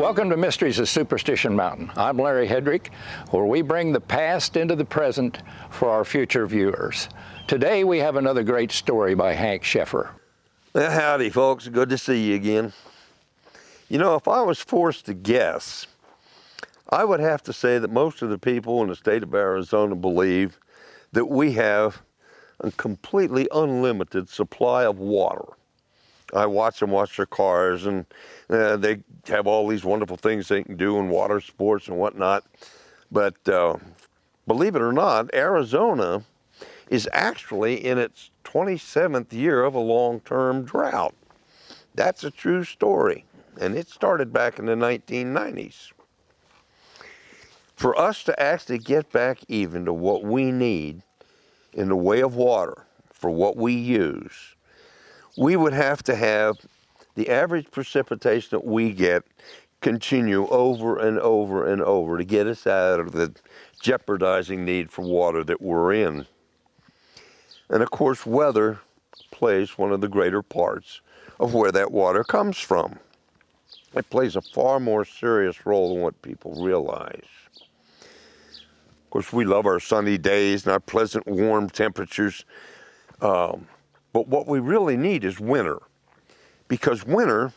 Welcome to Mysteries of Superstition Mountain. I'm Larry Hedrick, where we bring the past into the present for our future viewers. Today we have another great story by Hank Shaffer. Well, howdy, folks. Good to see you again. You know, if I was forced to guess, I would have to say that most of the people in the state of Arizona believe that we have a completely unlimited supply of water. I watch them wash their cars, and they have all these wonderful things they can do in water sports and whatnot. But believe it or not, Arizona is actually in its 27th year of a long-term drought. That's a true story, and it started back in the 1990s. For us to actually get back even to what we need in the way of water for what we use, we would have to have the average precipitation that we get continue over and over and over to get us out of the jeopardizing need for water that we're in. And of course, weather plays one of the greater parts of where that water comes from. It plays a far more serious role than what people realize. Of course, we love our sunny days and our pleasant warm temperatures. But what we really need is winter, because winter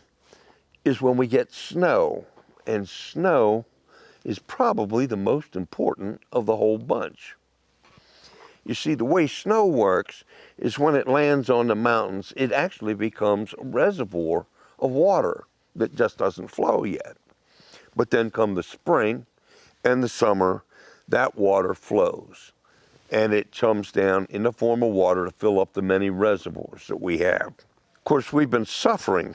is when we get snow, and snow is probably the most important of the whole bunch. You see, the way snow works is when it lands on the mountains, it actually becomes a reservoir of water that just doesn't flow yet. But then come the spring and the summer, that water flows, and it comes down in the form of water to fill up the many reservoirs that we have. Of course, we've been suffering.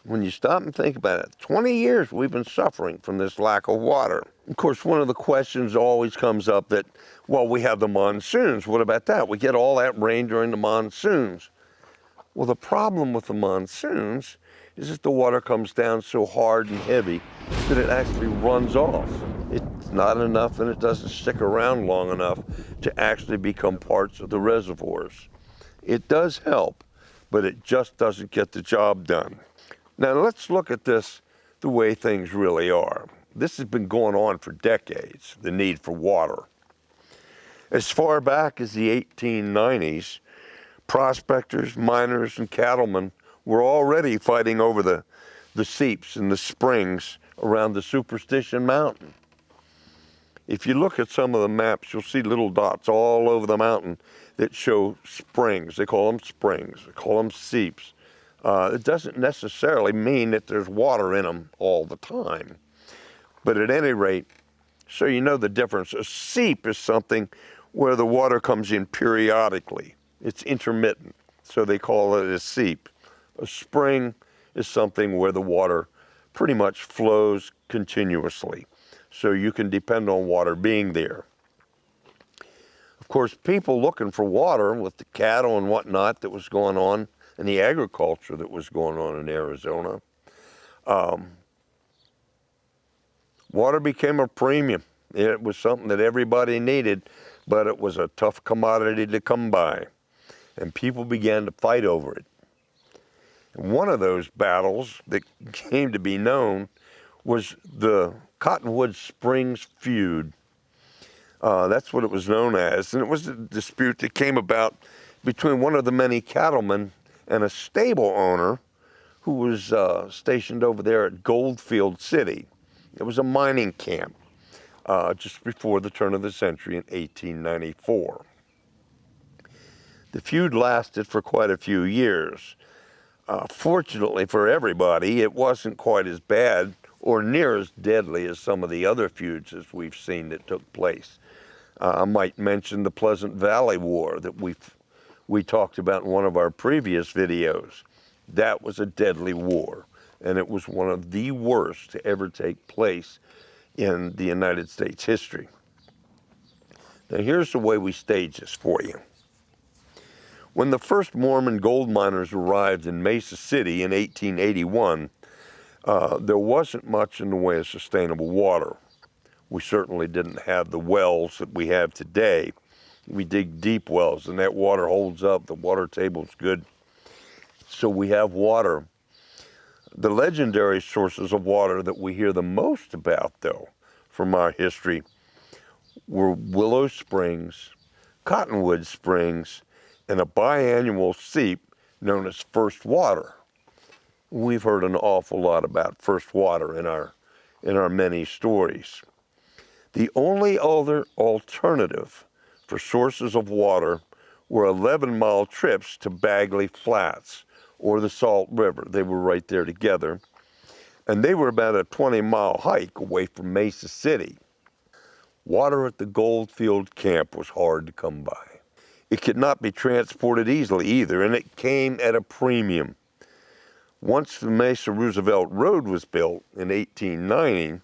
When you stop and think about it, 20 years we've been suffering from this lack of water. Of course, one of the questions always comes up that, well, we have the monsoons. What about that? We get all that rain during the monsoons. Well, the problem with the monsoons is that the water comes down so hard and heavy that it actually runs off. It's not enough, and it doesn't stick around long enough to actually become parts of the reservoirs. It does help, but it just doesn't get the job done. Now let's look at this the way things really are. This has been going on for decades, the need for water. As far back as the 1890s, prospectors, miners, and cattlemen were already fighting over the seeps and the springs around the Superstition Mountain. If you look at some of the maps, you'll see little dots all over the mountain that show springs. They call them springs, they call them seeps. It doesn't necessarily mean that there's water in them all the time. But at any rate, so you know the difference, a seep is something where the water comes in periodically. It's intermittent, so they call it a seep. A spring is something where the water pretty much flows continuously, so you can depend on water being there. Of course, people looking for water with the cattle and whatnot that was going on, and the agriculture that was going on in Arizona, water became a premium. It was something that everybody needed, but it was a tough commodity to come by, and people began to fight over it. And one of those battles that came to be known was the Cottonwood Springs Feud. That's what it was known as, and it was a dispute that came about between one of the many cattlemen and a stable owner who was stationed over there at Goldfield City. It was a mining camp just before the turn of the century in 1894. The feud lasted for quite a few years. Fortunately for everybody, it wasn't quite as bad or near as deadly as some of the other feuds as we've seen that took place. I might mention the Pleasant Valley War that we talked about in one of our previous videos. That was a deadly war, and it was one of the worst to ever take place in the United States history. Now here's the way we stage this for you. When the first Mormon gold miners arrived in Mesa City in 1881, there wasn't much in the way of sustainable water. We certainly didn't have the wells that we have today. We dig deep wells, and that water holds up. The water table's good. So we have water. The legendary sources of water that we hear the most about, though, from our history, were Willow Springs, Cottonwood Springs, and a biannual seep known as First Water. We've heard an awful lot about First Water in our many stories. The only other alternative for sources of water were 11-mile trips to Bagley Flats or the Salt River. They were right there together. And they were about a 20-mile hike away from Mesa City. Water at the Goldfield camp was hard to come by. It could not be transported easily either, and it came at a premium. Once the Mesa Roosevelt Road was built in 1890,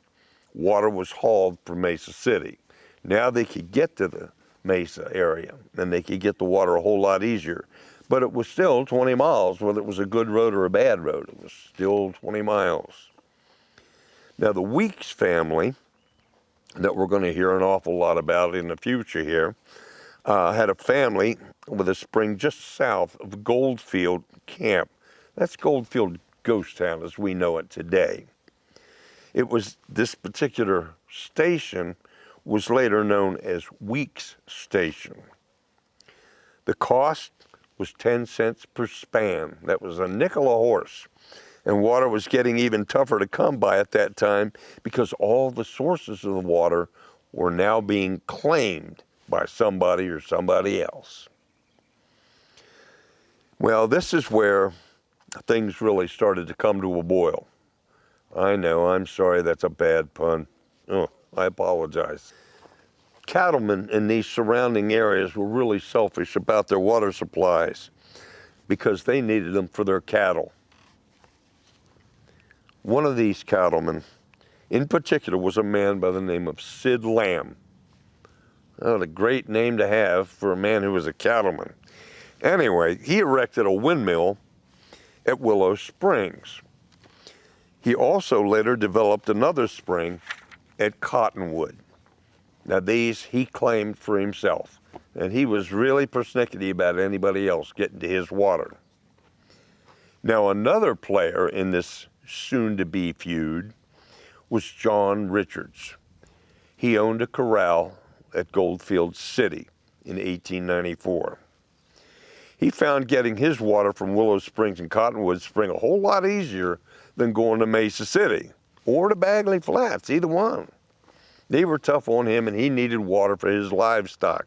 water was hauled from Mesa City. Now they could get to the Mesa area, and they could get the water a whole lot easier. But it was still 20 miles, whether it was a good road or a bad road. It was still 20 miles. Now the Weeks family, that we're going to hear an awful lot about in the future here, had a family with a spring just south of Goldfield Camp. That's Goldfield Ghost Town as we know it today. It was this particular station was later known as Weeks Station. The cost was 10 cents per span. That was a nickel a horse. And water was getting even tougher to come by at that time because all the sources of the water were now being claimed by somebody or somebody else. Well, this is where things really started to come to a boil. I know, I'm sorry, that's a bad pun. Oh, I apologize. Cattlemen in these surrounding areas were really selfish about their water supplies because they needed them for their cattle. One of these cattlemen, in particular, was a man by the name of Sid Lamb. What a great name to have for a man who was a cattleman. Anyway, he erected a windmill at Willow Springs. He also later developed another spring at Cottonwood. Now these he claimed for himself, and he was really persnickety about anybody else getting to his water. Now another player in this soon-to-be feud was John Richards. He owned a corral at Goldfield City in 1894. He found getting his water from Willow Springs and Cottonwood Spring a whole lot easier than going to Mesa City or to Bagley Flats, either one. They were tough on him, and he needed water for his livestock.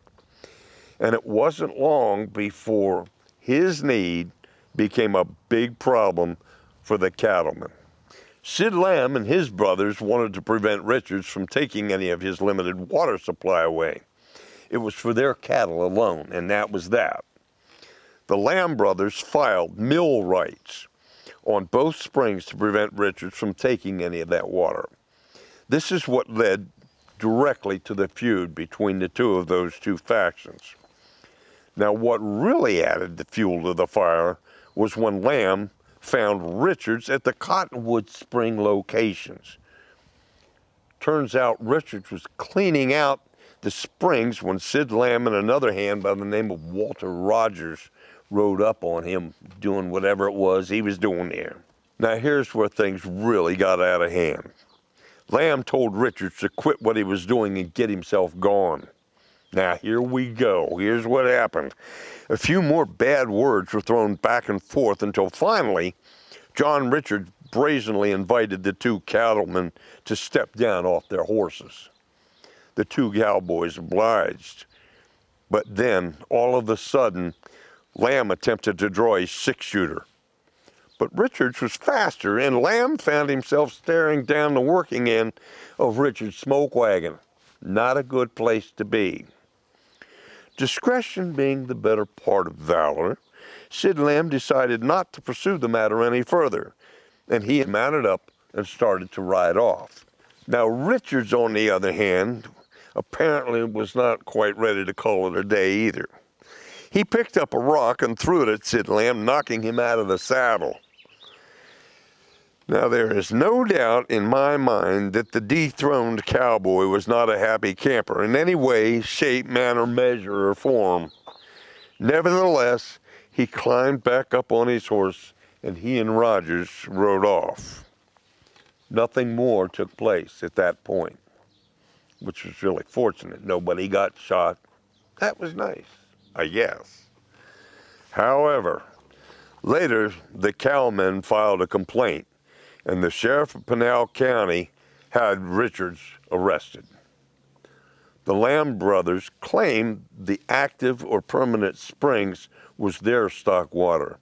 And it wasn't long before his need became a big problem for the cattlemen. Sid Lamb and his brothers wanted to prevent Richards from taking any of his limited water supply away. It was for their cattle alone, and that was that. The Lamb brothers filed mill rights on both springs to prevent Richards from taking any of that water. This is what led directly to the feud between the two of those two factions. Now, what really added the fuel to the fire was when Lamb found Richards at the Cottonwood Spring locations. Turns out Richards was cleaning out the springs when Sid Lamb and another hand by the name of Walter Rogers rode up on him doing whatever it was he was doing there. Now here's where things really got out of hand. Lamb told Richards to quit what he was doing and get himself gone. Now here we go. Here's what happened. A few more bad words were thrown back and forth until finally John Richards brazenly invited the two cattlemen to step down off their horses. The two cowboys obliged. But then, all of a sudden, Lamb attempted to draw a six-shooter. But Richards was faster, and Lamb found himself staring down the working end of Richards' smoke wagon. Not a good place to be. Discretion being the better part of valor, Sid Lamb decided not to pursue the matter any further, and he mounted up and started to ride off. Now Richards, on the other hand, apparently was not quite ready to call it a day either. He picked up a rock and threw it at Sid Lamb, knocking him out of the saddle. Now there is no doubt in my mind that the dethroned cowboy was not a happy camper in any way, shape, manner, measure, or form. Nevertheless, he climbed back up on his horse and he and Rogers rode off. Nothing more took place at that point, which was really fortunate. Nobody got shot. That was nice, I guess. However, later the cowmen filed a complaint, and the sheriff of Pinal County had Richards arrested. The Lamb brothers claimed the active or permanent springs was their stock water.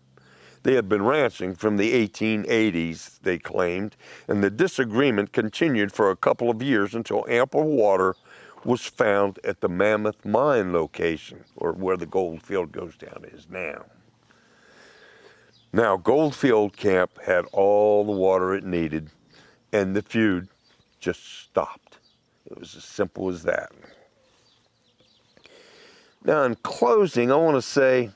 They had been ranching from the 1880s, they claimed, and the disagreement continued for a couple of years until ample water was found at the Mammoth Mine location, or where the Goldfield goes down is now. Now, Goldfield Camp had all the water it needed, and the feud just stopped. It was as simple as that. Now, in closing, I want to say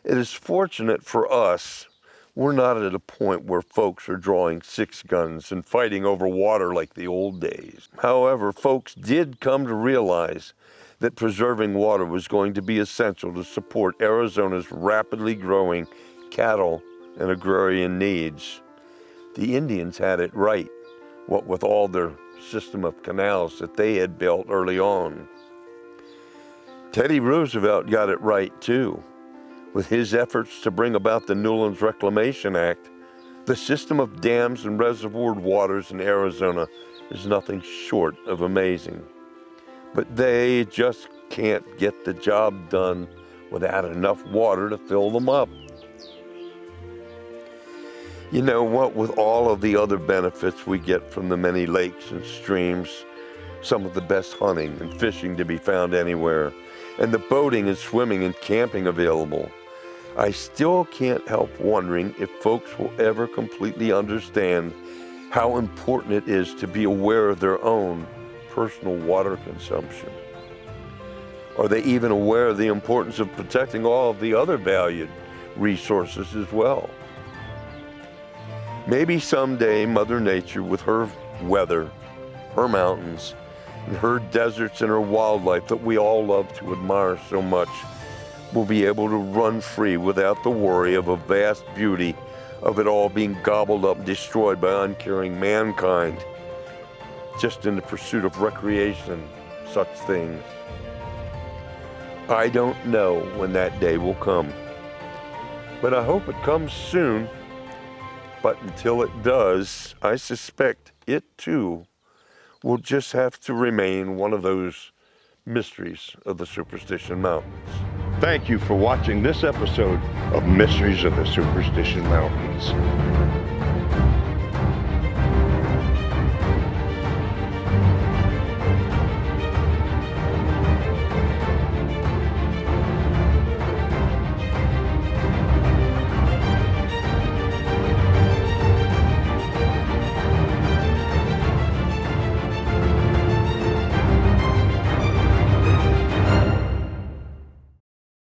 it is fortunate for us we're not at a point where folks are drawing six guns and fighting over water like the old days. However, folks did come to realize that preserving water was going to be essential to support Arizona's rapidly growing cattle and agrarian needs. The Indians had it right, what with all their system of canals that they had built early on. Teddy Roosevelt got it right too. With his efforts to bring about the Newlands Reclamation Act, the system of dams and reservoir waters in Arizona is nothing short of amazing. But they just can't get the job done without enough water to fill them up. You know what, with all of the other benefits we get from the many lakes and streams, some of the best hunting and fishing to be found anywhere, and the boating and swimming and camping available, I still can't help wondering if folks will ever completely understand how important it is to be aware of their own personal water consumption. Are they even aware of the importance of protecting all of the other valued resources as well? Maybe someday Mother Nature, with her weather, her mountains, and her deserts and her wildlife that we all love to admire so much, will be able to run free without the worry of a vast beauty of it all being gobbled up and destroyed by uncaring mankind, just in the pursuit of recreation, such things. I don't know when that day will come, but I hope it comes soon. But until it does, I suspect it too will just have to remain one of those mysteries of the Superstition Mountains. Thank you for watching this episode of Mysteries of the Superstition Mountains.